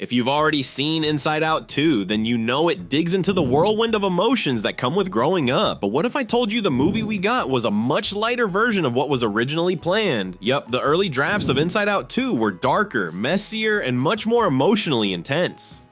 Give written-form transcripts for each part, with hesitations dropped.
If you've already seen Inside Out 2, then you know it digs into the whirlwind of emotions that come with growing up. But what if I told you the movie we got was a much lighter version of what was originally planned? Yup, the early drafts of Inside Out 2 were darker, messier, and much more emotionally intense.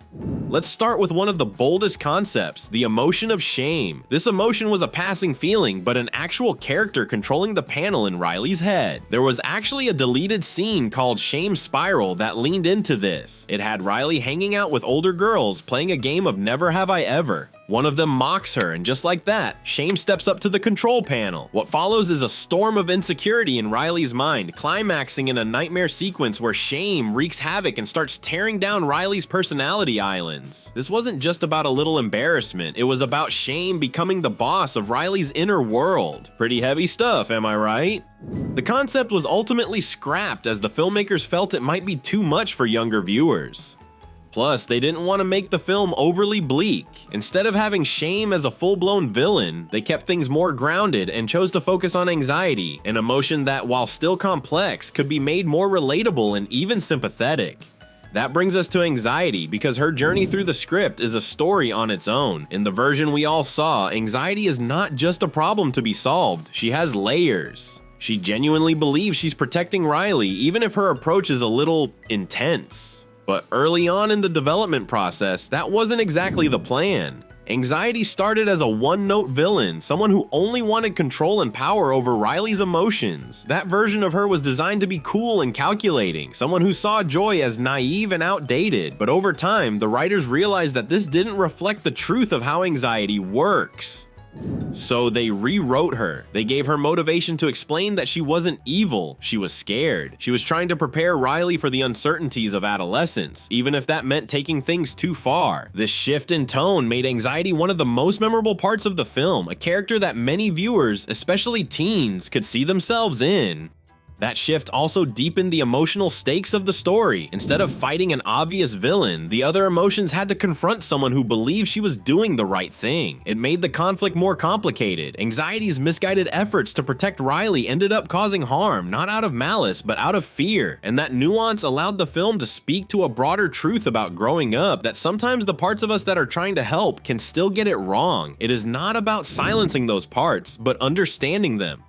Let's start with one of the boldest concepts, the emotion of shame. This emotion was a passing feeling, but an actual character controlling the panel in Riley's head. There was actually a deleted scene called Shame Spiral that leaned into this. It had Riley hanging out with older girls playing a game of Never Have I Ever. One of them mocks her, and just like that, Shame steps up to the control panel. What follows is a storm of insecurity in Riley's mind, climaxing in a nightmare sequence where Shame wreaks havoc and starts tearing down Riley's personality islands. This wasn't just about a little embarrassment, it was about Shame becoming the boss of Riley's inner world. Pretty heavy stuff, am I right? The concept was ultimately scrapped as the filmmakers felt it might be too much for younger viewers. Plus, they didn't want to make the film overly bleak. Instead of having Shame as a full-blown villain, they kept things more grounded and chose to focus on anxiety, an emotion that, while still complex, could be made more relatable and even sympathetic. That brings us to anxiety, because her journey through the script is a story on its own. In the version we all saw, anxiety is not just a problem to be solved, she has layers. She genuinely believes she's protecting Riley, even if her approach is a little intense. But early on in the development process, that wasn't exactly the plan. Anxiety started as a one-note villain, someone who only wanted control and power over Riley's emotions. That version of her was designed to be cool and calculating, someone who saw joy as naive and outdated. But over time, the writers realized that this didn't reflect the truth of how anxiety works. So they rewrote her. They gave her motivation to explain that she wasn't evil, she was scared. She was trying to prepare Riley for the uncertainties of adolescence, even if that meant taking things too far. This shift in tone made anxiety one of the most memorable parts of the film, a character that many viewers, especially teens, could see themselves in. That shift also deepened the emotional stakes of the story. Instead of fighting an obvious villain, the other emotions had to confront someone who believed she was doing the right thing. It made the conflict more complicated. Anxiety's misguided efforts to protect Riley ended up causing harm, not out of malice, but out of fear. And that nuance allowed the film to speak to a broader truth about growing up, that sometimes the parts of us that are trying to help can still get it wrong. It is not about silencing those parts, but understanding them.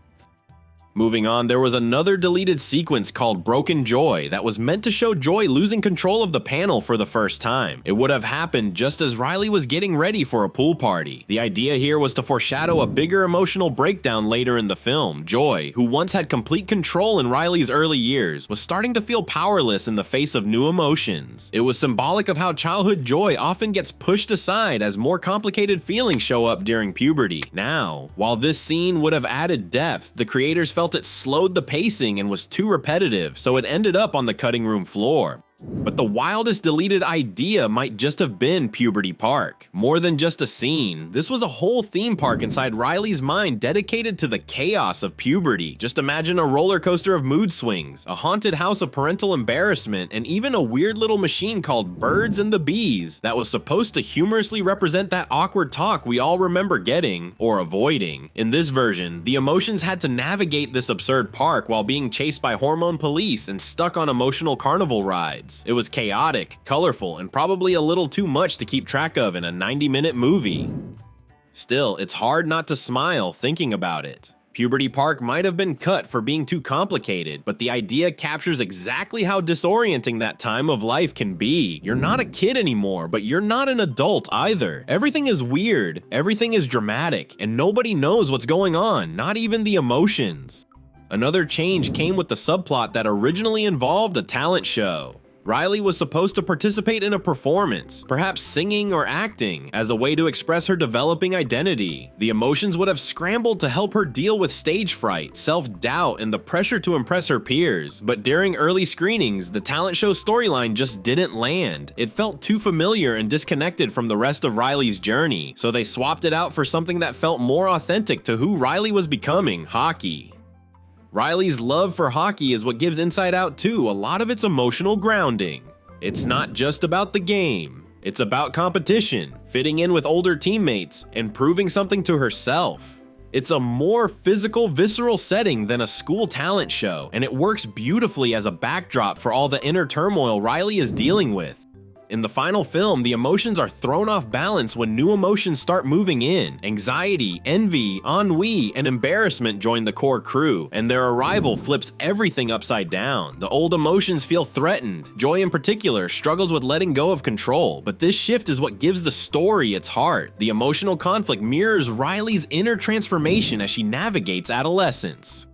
Moving on, there was another deleted sequence called Broken Joy that was meant to show Joy losing control of the panel for the first time. It would have happened just as Riley was getting ready for a pool party. The idea here was to foreshadow a bigger emotional breakdown later in the film. Joy, who once had complete control in Riley's early years, was starting to feel powerless in the face of new emotions. It was symbolic of how childhood joy often gets pushed aside as more complicated feelings show up during puberty. Now, while this scene would have added depth, the creators felt it slowed the pacing and was too repetitive, so it ended up on the cutting room floor. But the wildest deleted idea might just have been Puberty Park. More than just a scene, this was a whole theme park inside Riley's mind dedicated to the chaos of puberty. Just imagine a roller coaster of mood swings, a haunted house of parental embarrassment, and even a weird little machine called Birds and the Bees that was supposed to humorously represent that awkward talk we all remember getting, or avoiding. In this version, the emotions had to navigate this absurd park while being chased by hormone police and stuck on emotional carnival rides. It was chaotic, colorful, and probably a little too much to keep track of in a 90-minute movie. Still, it's hard not to smile thinking about it. Puberty Park might have been cut for being too complicated, but the idea captures exactly how disorienting that time of life can be. You're not a kid anymore, but you're not an adult either. Everything is weird, everything is dramatic, and nobody knows what's going on, not even the emotions. Another change came with the subplot that originally involved a talent show. Riley was supposed to participate in a performance, perhaps singing or acting, as a way to express her developing identity. The emotions would have scrambled to help her deal with stage fright, self-doubt, and the pressure to impress her peers. But during early screenings, the talent show storyline just didn't land. It felt too familiar and disconnected from the rest of Riley's journey, so they swapped it out for something that felt more authentic to who Riley was becoming: hockey. Riley's love for hockey is what gives Inside Out 2 a lot of its emotional grounding. It's not just about the game, it's about competition, fitting in with older teammates, and proving something to herself. It's a more physical, visceral setting than a school talent show, and it works beautifully as a backdrop for all the inner turmoil Riley is dealing with. In the final film, the emotions are thrown off balance when new emotions start moving in. Anxiety, envy, ennui, and embarrassment join the core crew, and their arrival flips everything upside down. The old emotions feel threatened. Joy in particular struggles with letting go of control, but this shift is what gives the story its heart. The emotional conflict mirrors Riley's inner transformation as she navigates adolescence.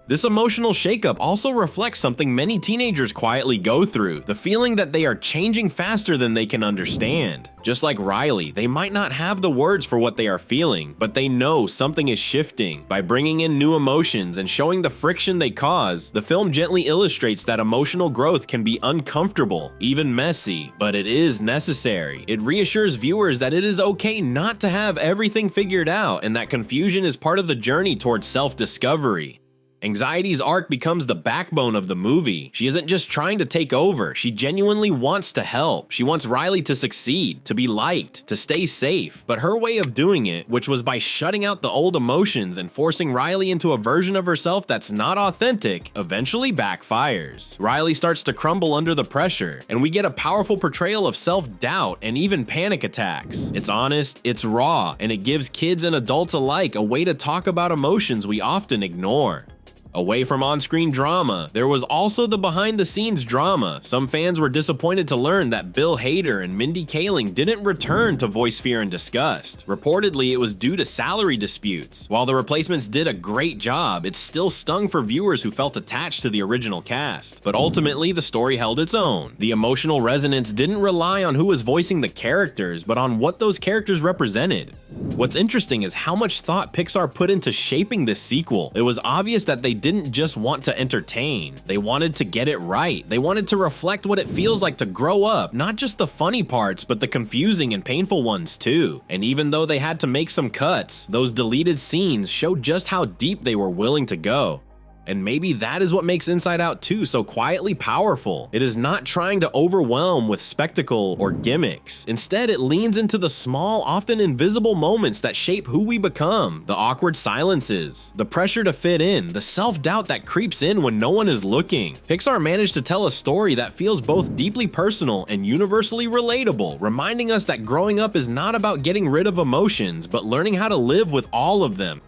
This emotional shakeup also reflects something many teenagers quietly go through, the feeling that they are changing faster than they can understand. Just like Riley, they might not have the words for what they are feeling, but they know something is shifting. By bringing in new emotions and showing the friction they cause, the film gently illustrates that emotional growth can be uncomfortable, even messy, but it is necessary. It reassures viewers that it is okay not to have everything figured out, and that confusion is part of the journey towards self-discovery. Anxiety's arc becomes the backbone of the movie. She isn't just trying to take over, she genuinely wants to help. She wants Riley to succeed, to be liked, to stay safe. But her way of doing it, which was by shutting out the old emotions and forcing Riley into a version of herself that's not authentic, eventually backfires. Riley starts to crumble under the pressure, and we get a powerful portrayal of self-doubt and even panic attacks. It's honest, it's raw, and it gives kids and adults alike a way to talk about emotions we often ignore. Away from on-screen drama, there was also the behind-the-scenes drama. Some fans were disappointed to learn that Bill Hader and Mindy Kaling didn't return to voice Fear and Disgust. Reportedly, it was due to salary disputes. While the replacements did a great job, it still stung for viewers who felt attached to the original cast. But ultimately, the story held its own. The emotional resonance didn't rely on who was voicing the characters, but on what those characters represented. What's interesting is how much thought Pixar put into shaping this sequel. It was obvious that they didn't just want to entertain. They wanted to get it right. They wanted to reflect what it feels like to grow up, not just the funny parts, but the confusing and painful ones too. And even though they had to make some cuts, those deleted scenes showed just how deep they were willing to go. And maybe that is what makes Inside Out 2 so quietly powerful. It is not trying to overwhelm with spectacle or gimmicks. Instead, it leans into the small, often invisible moments that shape who we become. The awkward silences, the pressure to fit in, the self-doubt that creeps in when no one is looking. Pixar managed to tell a story that feels both deeply personal and universally relatable, reminding us that growing up is not about getting rid of emotions, but learning how to live with all of them.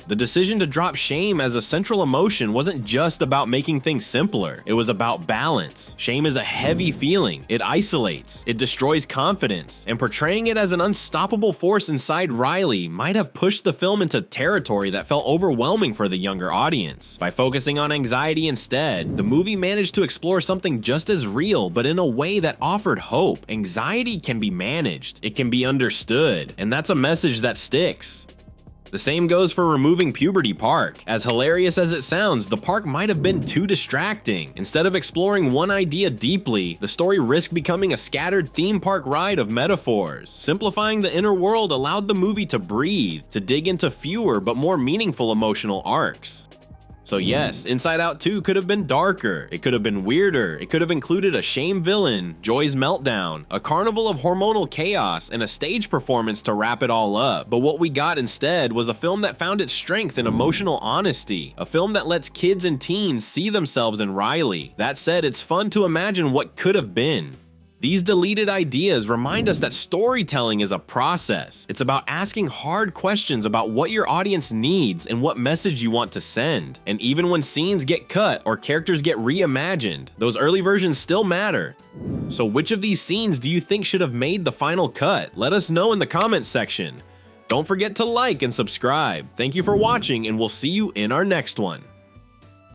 The decision to drop shame as a central emotion wasn't just about making things simpler, it was about balance. Shame is a heavy feeling, it isolates, it destroys confidence, and portraying it as an unstoppable force inside Riley might have pushed the film into territory that felt overwhelming for the younger audience. By focusing on anxiety instead, the movie managed to explore something just as real, but in a way that offered hope. Anxiety can be managed, it can be understood, and that's a message that sticks. The same goes for removing Puberty Park. As hilarious as it sounds, the park might have been too distracting. Instead of exploring one idea deeply, the story risked becoming a scattered theme park ride of metaphors. Simplifying the inner world allowed the movie to breathe, to dig into fewer but more meaningful emotional arcs. So yes, Inside Out 2 could have been darker, it could have been weirder, it could have included a shame villain, Joy's meltdown, a carnival of hormonal chaos, and a stage performance to wrap it all up. But what we got instead was a film that found its strength in emotional honesty, a film that lets kids and teens see themselves in Riley. That said, it's fun to imagine what could have been. These deleted ideas remind us that storytelling is a process. It's about asking hard questions about what your audience needs and what message you want to send. And even when scenes get cut or characters get reimagined, those early versions still matter. So which of these scenes do you think should have made the final cut? Let us know in the comments section. Don't forget to like and subscribe. Thank you for watching, and we'll see you in our next one.